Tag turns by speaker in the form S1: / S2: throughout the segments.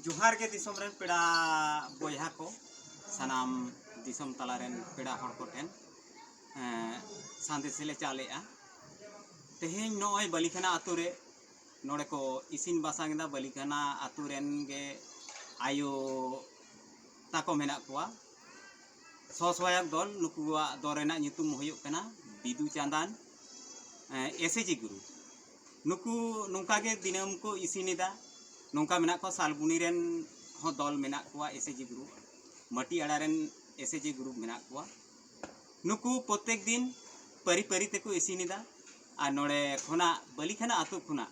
S1: जोहार के दिसम रेन पेड़ा बोया को सनाम दिसम तला रेन पेड़ा हर को टेन सांदेश ले चालेआ तेहें नॉय बलिखाना आतु रे नोड़े को इसिन बासांगदा बलिखाना आतु रेन गे आयो ताको मेना कुआ ससवायक दल नुकुआ दरेना nyutum हुयुक कना बिदु चांदान एसएजी गुरु नुकु नुका के दिनम को इसिनिदा नौका मेना को सालबुनी रेन हो दल मेना कुआ एसएजी गुरु मटी आड़ा रेन एसएजी गुरु मेना कुआ नुकु प्रत्येक दिन परी परी तेको इसिनिदा आ नोड़े खुना बलिखाना आतु खुना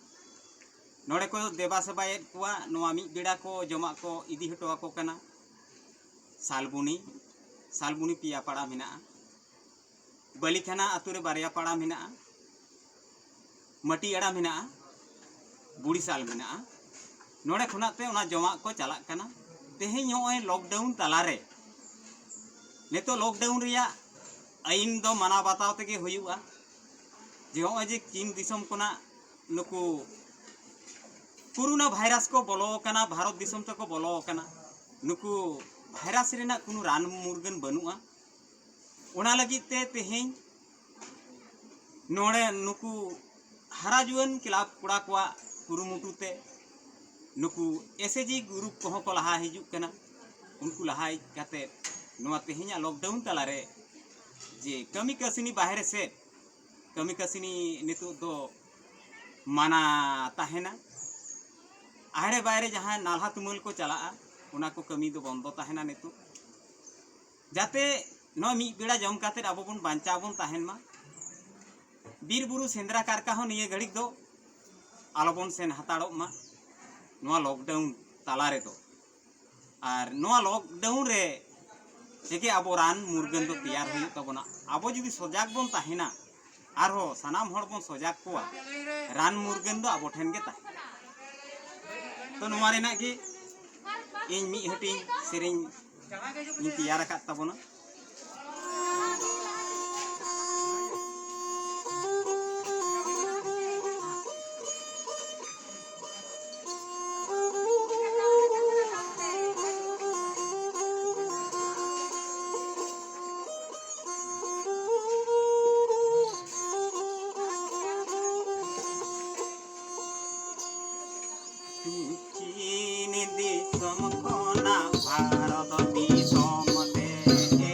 S1: नोड़े को देवा सबाय कुआ नोआ मी बेड़ा को जमा को इदी हटवा को कना सालबुनी पिया पाड़ा मेना बलिखाना आतु रे बारिया पाड़ा मेना मटी आड़ा मेना बुड़ी साल मेना नोड़े खुनाते उना जमा को चला कना तेहें नोय लॉकडाउन तलारे नेतो लॉकडाउन रिया आईन दो माना बाताव तेगे हुयुआ जे होय जे चीन दिसम कोना नुकु कोरोना भाइरस को बोलो कना भारत दिसम तक बोलो कना नुकु भाइरस रेना कुनु रान मुर्गन बनुआ ओना लगित ते तेहें नोड़े नुकु हारा जुआन क्लाब कुड़ा कुआ कुरुमुटुते नुकु एसएजी ग्रुप को को लहा हिजुक कना उनको लहाई काते नोआ तेहें लॉकडाउन तलारे जे कमी कसिनी बाहरे से कमी कसिनी नितु दो माना ताहेना आहरे बाहरे जहाँ नालहा तुमल को चला उना को कमी दो बंदो ताहेना नितु जाते नो मी बेड़ा जम काते आबो बन बांचा बन ताहेन मा बीर बुरु सेंद्रा कारका हो निये घड़िक दो आलोबन सेन हताड़ो मा नोआ लॉकडाउन तालारे दो और नोआ लॉकडाउन रे जेके आबो रान मुर्गन दो तैयार हुई तबना आबो जुदी सजाग बन ताहेना आरो सनाम हड़ बन सजाग कोआ रान मुर्गन दो आबो ठेन गे ताहे तो नोआ रेना गे इन मी हटिंग सेरिंग इन तैयार का तबना चीन दिसम कोना भारत दिसम ते